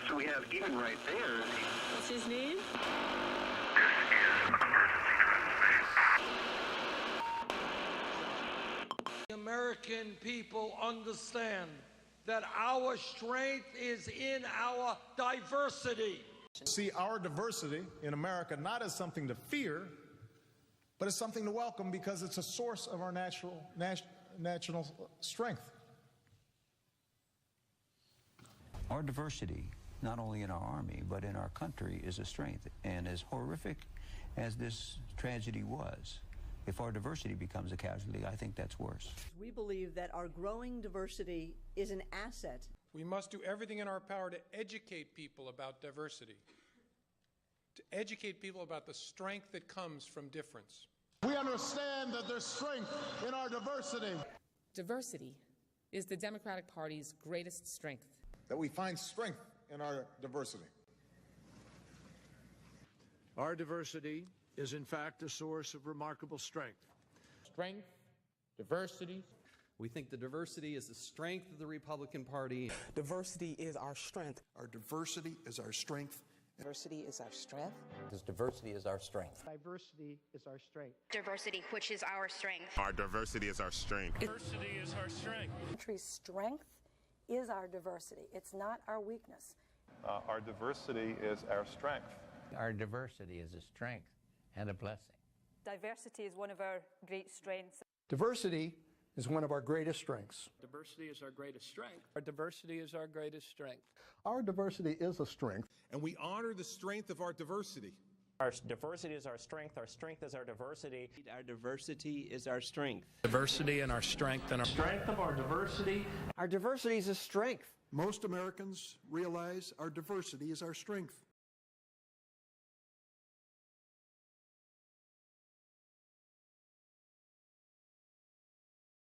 So we have even right there. What's his name? The American people understand that our strength is in our diversity. See our diversity in America not as something to fear, but as something to welcome because it's a source of our national strength. Our diversity, not only in our army, but in our country, is a strength. And as horrific as this tragedy was, if our diversity becomes a casualty, I think that's worse. We believe that our growing diversity is an asset. We must do everything in our power to educate people about diversity, to educate people about the strength that comes from difference. We understand that there's strength in our diversity. Diversity is the Democratic Party's greatest strength. That we find strength in our diversity. Our diversity is in fact a source of remarkable strength. Strength, diversity. We think the diversity is the strength of the Republican Party. Diversity is our strength. Our diversity is our strength. Diversity is our strength. Diversity is our strength. Diversity is our strength. Diversity, which is our strength. Our diversity is our strength. Diversity is our strength. The country's strength is our diversity. It's not our weakness. Our diversity is our strength. Our diversity is a strength and a blessing. Diversity is one of our great strengths. Diversity is one of our greatest strengths. Diversity is our greatest strength. Our diversity is our greatest strength. Our diversity is a strength. And we honor the strength of our diversity. Our diversity is our strength is our diversity. Our diversity is our strength. Diversity and our strength and our strength of our diversity. Our diversity is a strength. Most Americans realize our diversity is our strength.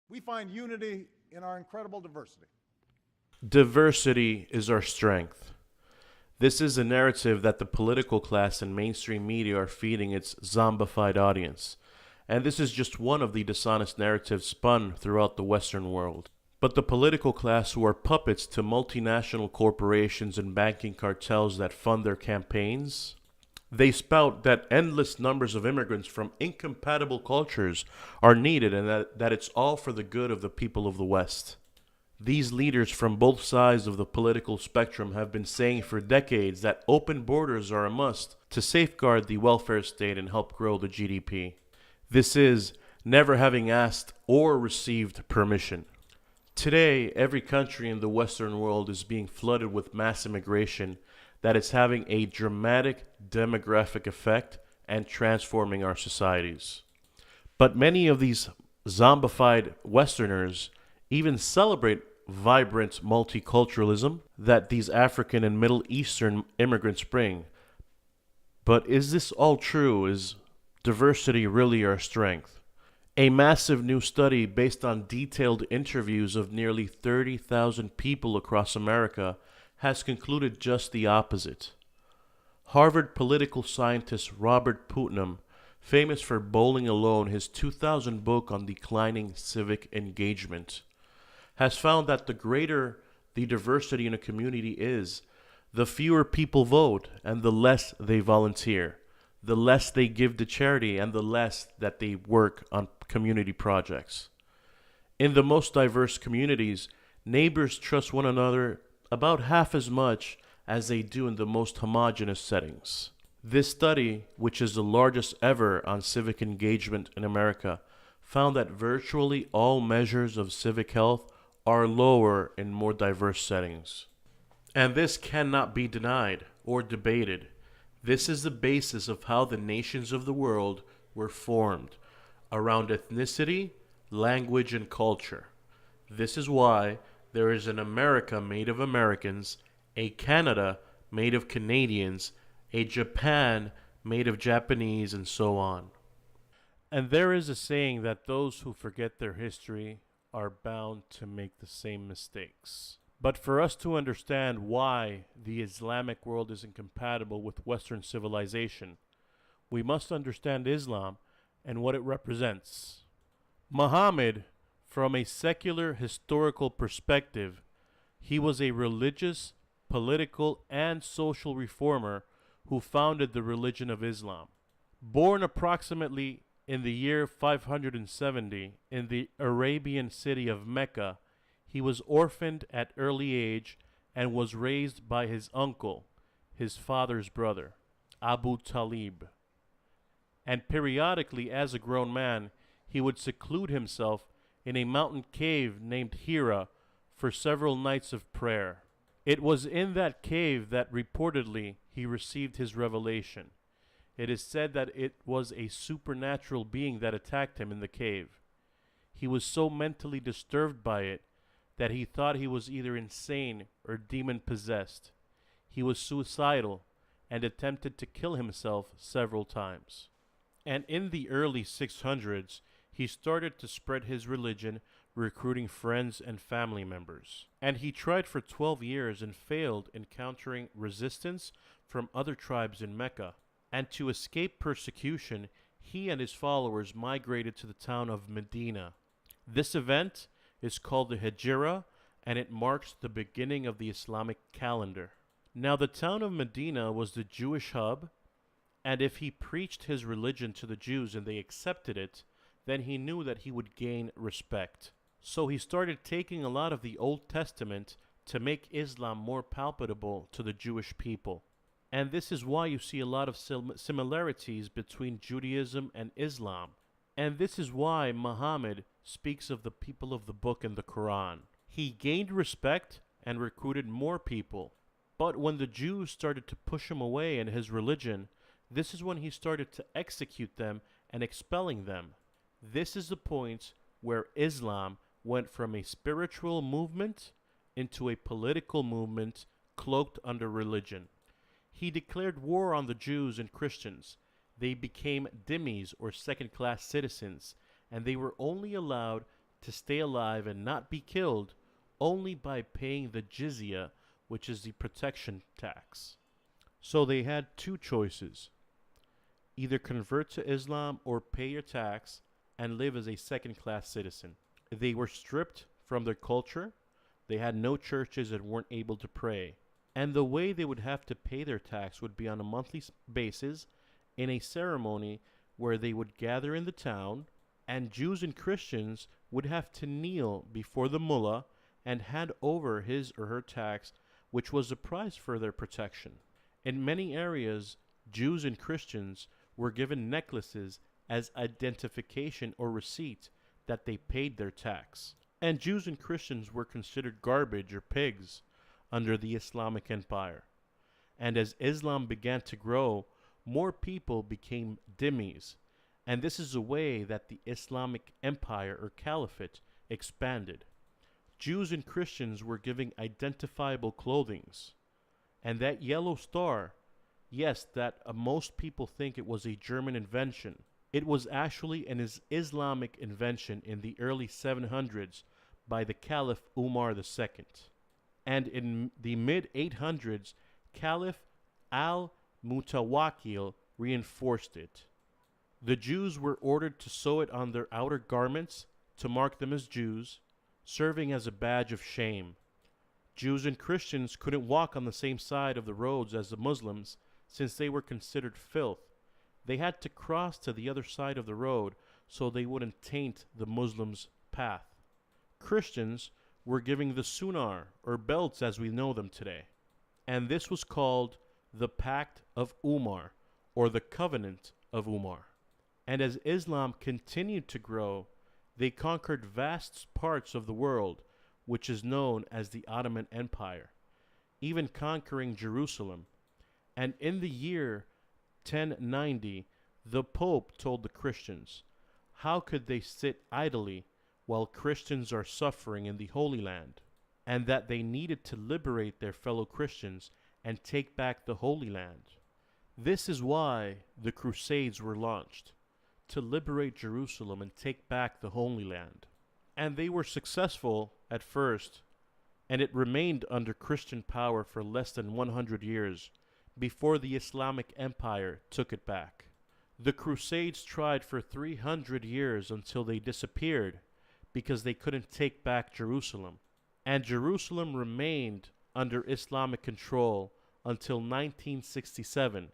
We find unity in our incredible diversity. Diversity is our strength. This is a narrative that the political class and mainstream media are feeding its zombified audience. And this is just one of the dishonest narratives spun throughout the Western world. But the political class, who are puppets to multinational corporations and banking cartels that fund their campaigns, they spout that endless numbers of immigrants from incompatible cultures are needed and that it's all for the good of the people of the West. These leaders from both sides of the political spectrum have been saying for decades that open borders are a must to safeguard the welfare state and help grow the GDP. This is never having asked or received permission. Today, every country in the Western world is being flooded with mass immigration that is having a dramatic demographic effect and transforming our societies. But many of these zombified Westerners even celebrate vibrant multiculturalism that these African and Middle Eastern immigrants bring. But is this all true? Is diversity really our strength? A massive new study based on detailed interviews of nearly 30,000 people across America has concluded just the opposite. Harvard political scientist Robert Putnam, famous for Bowling Alone, his 2000 book on declining civic engagement, has found that the greater the diversity in a community is, the fewer people vote and the less they volunteer, the less they give to charity and the less that they work on community projects. In the most diverse communities, neighbors trust one another about half as much as they do in the most homogeneous settings. This study, which is the largest ever on civic engagement in America, found that virtually all measures of civic health are lower in more diverse settings. And this cannot be denied or debated. This is the basis of how the nations of the world were formed, around ethnicity, language, and culture. This is why there is an America made of Americans, a Canada made of Canadians, a Japan made of Japanese, and so on. And there is a saying that those who forget their history are bound to make the same mistakes. But for us to understand why the Islamic world is incompatible with Western civilization, we must understand Islam and what it represents. Muhammad, from a secular historical perspective, he was a religious political, and social reformer who founded the religion of Islam. Born approximately in the year 570 in the Arabian city of Mecca, he was orphaned at early age and was raised by his uncle, his father's brother, Abu Talib. And periodically, as a grown man, he would seclude himself in a mountain cave named Hira for several nights of prayer. It was in that cave that reportedly he received his revelation. It is said that it was a supernatural being that attacked him in the cave. He was so mentally disturbed by it that he thought he was either insane or demon-possessed. He was suicidal and attempted to kill himself several times. And in the early 600s, he started to spread his religion, recruiting friends and family members. And he tried for 12 years and failed, encountering resistance from other tribes in Mecca. And to escape persecution, he and his followers migrated to the town of Medina. This event is called the Hijra, and it marks the beginning of the Islamic calendar. Now, the town of Medina was the Jewish hub, and if he preached his religion to the Jews and they accepted it, then he knew that he would gain respect. So he started taking a lot of the Old Testament to make Islam more palatable to the Jewish people. And this is why you see a lot of similarities between Judaism and Islam. And this is why Muhammad speaks of the people of the book in the Quran. He gained respect and recruited more people. But when the Jews started to push him away in his religion, this is when he started to execute them and expelling them. This is the point where Islam went from a spiritual movement into a political movement cloaked under religion. He declared war on the Jews and Christians. They became dhimmis, or second-class citizens, and they were only allowed to stay alive and not be killed only by paying the jizya, which is the protection tax. So they had two choices: either convert to Islam or pay your tax and live as a second-class citizen. They were stripped from their culture. They had no churches and weren't able to pray. And the way they would have to pay their tax would be on a monthly basis in a ceremony where they would gather in the town, and Jews and Christians would have to kneel before the mullah and hand over his or her tax, which was the price for their protection. In many areas, Jews and Christians were given necklaces as identification or receipt that they paid their tax. And Jews and Christians were considered garbage or pigs under the Islamic Empire. And as Islam began to grow, more people became dhimmis, and this is the way that the Islamic Empire or caliphate expanded. Jews and Christians were given identifiable clothings, and that yellow star, yes, that most people think it was a German invention. It was actually an Islamic invention in the early 700s by the Caliph Umar II. And in the mid-800s, Caliph al-Mutawakkil reinforced it. The Jews were ordered to sew it on their outer garments to mark them as Jews, serving as a badge of shame. Jews and Christians couldn't walk on the same side of the roads as the Muslims since they were considered filth. They had to cross to the other side of the road so they wouldn't taint the Muslims' path. Christians were giving the sunar, or belts as we know them today. And this was called the Pact of Umar, or the Covenant of Umar. And as Islam continued to grow, they conquered vast parts of the world, which is known as the Ottoman Empire, even conquering Jerusalem. And in the year 1090, the Pope told the Christians, how could they sit idly while Christians are suffering in the Holy Land, and that they needed to liberate their fellow Christians and take back the Holy Land. This is why the Crusades were launched, to liberate Jerusalem and take back the Holy Land. And they were successful at first, and it remained under Christian power for less than 100 years before the Islamic Empire took it back. The Crusades tried for 300 years until they disappeared because they couldn't take back Jerusalem. And Jerusalem remained under Islamic control until 1967,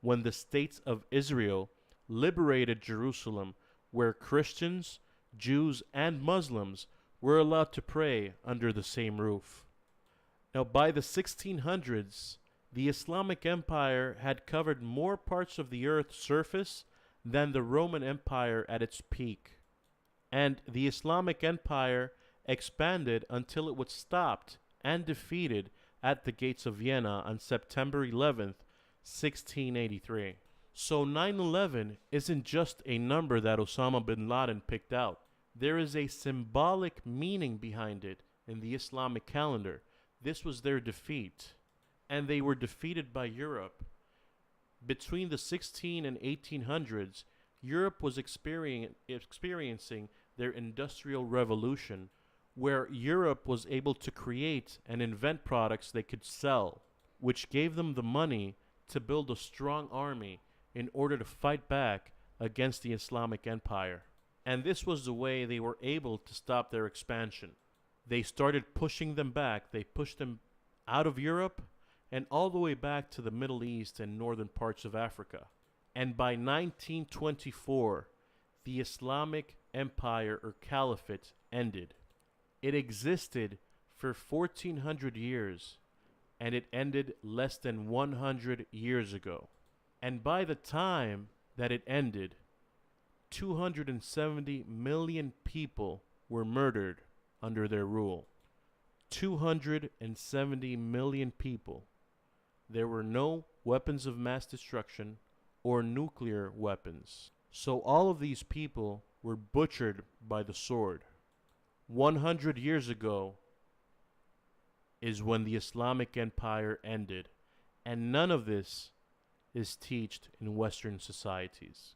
when the States of Israel liberated Jerusalem, where Christians, Jews, and Muslims were allowed to pray under the same roof. Now, by the 1600s, the Islamic Empire had covered more parts of the Earth's surface than the Roman Empire at its peak. And the Islamic Empire expanded until it was stopped and defeated at the gates of Vienna on September 11th, 1683. So 9/11 isn't just a number that Osama bin Laden picked out. There is a symbolic meaning behind it in the Islamic calendar. This was their defeat, and they were defeated by Europe. Between the 16 and 1800s, Europe was experiencing their industrial revolution, where Europe was able to create and invent products they could sell, which gave them the money to build a strong army in order to fight back against the Islamic Empire. And this was the way they were able to stop their expansion. They started pushing them back. They pushed them out of Europe and all the way back to the Middle East and northern parts of Africa. And by 1924, the Islamic Empire or caliphate ended. It existed for 1400 years, and it ended less than 100 years ago. And by the time that it ended, 270 million people were murdered under their rule. 270 million people. There were no weapons of mass destruction or nuclear weapons. So all of these people were butchered by the sword. 100 years ago is when the Islamic Empire ended, and none of this is taught in Western societies.